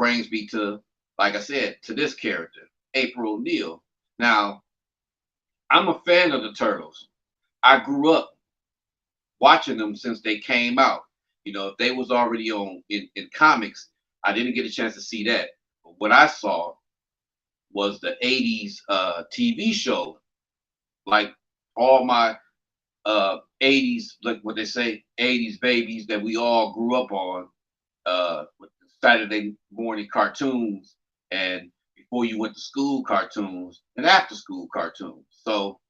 brings me to, like I said, to this character, April O'Neil. Now, I'm a fan of the Turtles. I grew up watching them since they came out. You know, if they was already on in comics, I didn't get a chance to see that. But what I saw was the 80s TV show, like all my 80s, like what they say, 80s babies that we all grew up on, with the Saturday morning cartoons and before you went to school cartoons and after school cartoons. So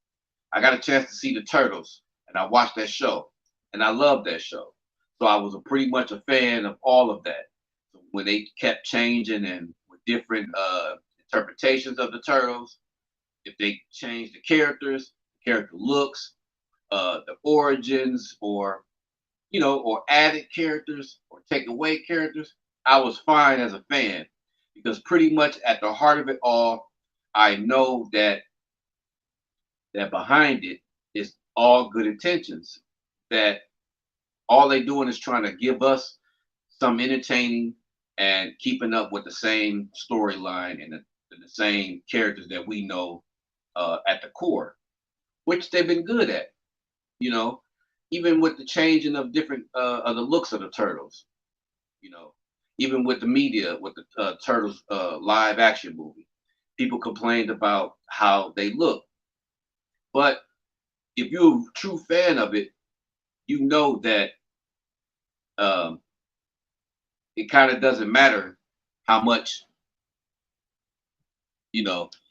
I got a chance to see the Turtles and I watched that show and I loved that show. So I was pretty much a fan of all of that. So when they kept changing and with different interpretations of the Turtles, if they changed the characters, character looks, the origins, or or added characters or take away characters, I was fine as a fan because pretty much at the heart of it all, I know that behind it is all good intentions. That all they doing is trying to give us some entertaining and keeping up with the same storyline and the same characters that we know at the core, which they've been good at. You know, even with the changing of different of the looks of the turtles. You know, even with the media with the turtles live action movie, people complained about how they look, but if you're a true fan of it, you know that um, it kind of doesn't matter how much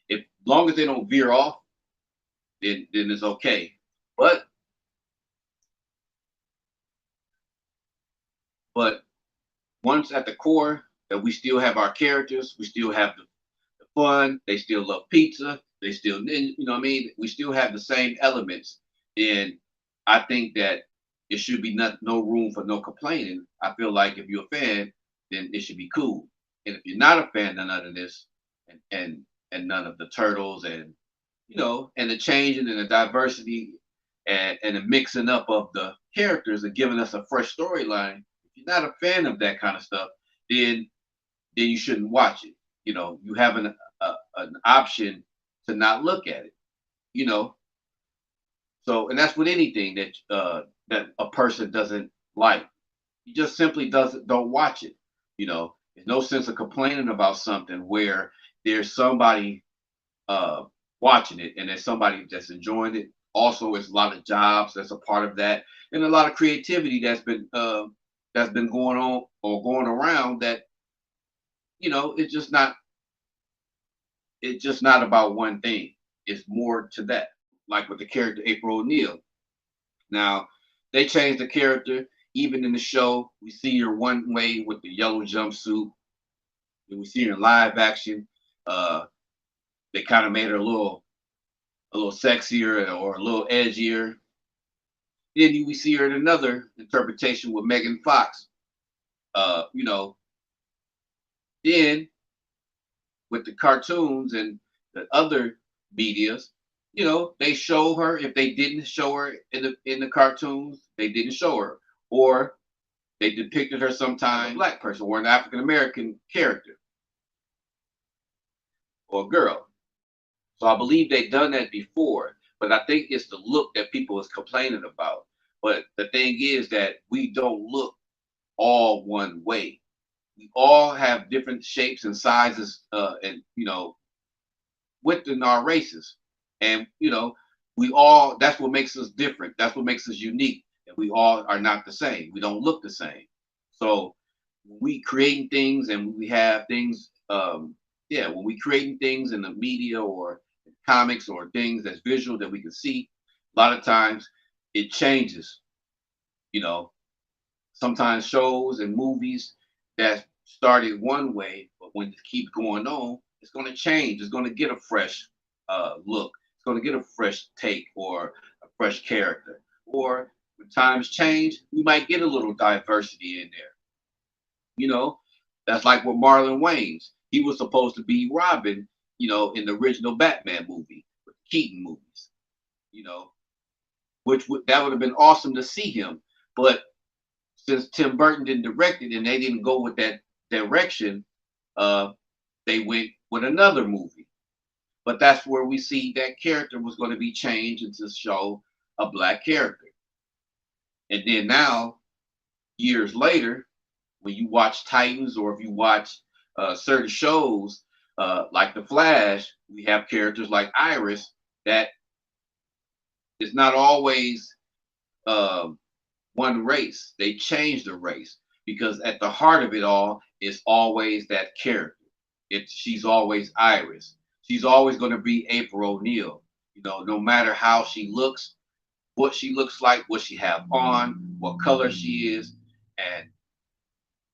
if long as they don't veer off, then it's okay. But but once at the core that we still have our characters, we still have the fun, they still love pizza, they still what I mean, we still have the same elements. And I think that it should be no room for no complaining. I feel like if you're a fan, then it should be cool. And if you're not a fan of none of this and none of the turtles and and the changing and the diversity and the mixing up of the characters and giving us a fresh storyline. If you're not a fan of that kind of stuff, then you shouldn't watch it. You have an option to not look at it. You know, so and that's with anything that a person doesn't like. You just simply doesn't don't watch it. There's no sense of complaining about something where there's somebody uh, watching it, and there's somebody that's enjoying it. Also, it's a lot of jobs that's a part of that, and a lot of creativity that's been going on or going around. That it's just not about one thing. It's more to that. Like with the character April O'Neil. Now they changed the character. Even in the show, we see her one way with the yellow jumpsuit. And we see her in live action. Uh, they kind of made her a little sexier or a little edgier. Then we see her in another interpretation with Megan Fox. Uh, you know, then with the cartoons and the other medias, they show her. If they didn't show her in the cartoons, they didn't show her, or they depicted her sometime black person or an African American character or girl. So I believe they've done that before, but I think it's the look that people is complaining about. But the thing is that we don't look all one way. We all have different shapes and sizes, and within our races, and we all. That's what makes us different. That's what makes us unique. And we all are not the same. We don't look the same. So when we creating things and we have things, yeah, when we creating things in the media or comics or things that's visual that we can see, a lot of times it changes. You know, sometimes shows and movies that started one way, but when it keeps going on, it's going to change. It's going to get a fresh look. It's going to get a fresh take or a fresh character. Or when times change, we might get a little diversity in there. You know, that's like with Marlon Wayans. He was supposed to be Robin, in the original Batman movie, with the Keaton movies. You know, that would have been awesome to see him, but since Tim Burton didn't direct it and they didn't go with that direction, they went with another movie. But that's where we see that character was going to be changed into show a black character. And then now, years later, when you watch Titans or if you watch certain shows like The Flash, we have characters like Iris that is not always um, one race. They change the race because at the heart of it all is always that character. She's always Iris. She's always going to be April O'Neil. You know, no matter how she looks, what she looks like, what she have on, what color she is, and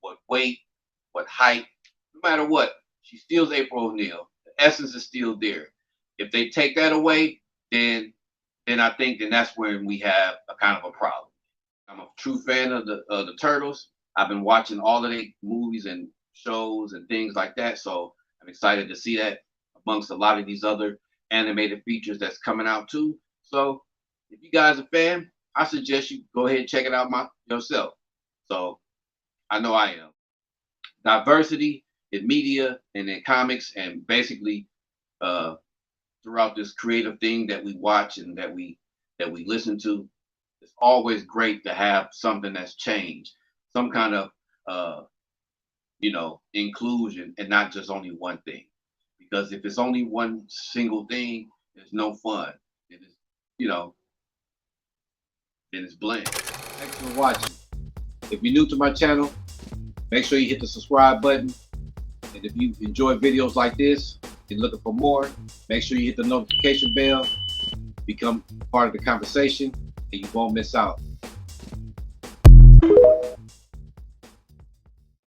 what weight, what height. No matter what, she still's April O'Neil. The essence is still there. If they take that away, then I think then that's when we have a kind of a problem. I'm a true fan of the Turtles. I've been watching all of their movies and shows and things like that. So I'm excited to see that amongst a lot of these other animated features that's coming out too. So if you guys are a fan, I suggest you go ahead and check it out yourself. So I know I am. Diversity in media and in comics and basically uh, throughout this creative thing that we watch and that we listen to, it's always great to have something that's changed, some kind of inclusion and not just only one thing. Because if it's only one single thing, there's no fun. It is, you know, then it's bland. Thanks for watching. If you're new to my channel, make sure you hit the subscribe button. And if you enjoy videos like this and looking for more, make sure you hit the notification bell, become part of the conversation, and you won't miss out.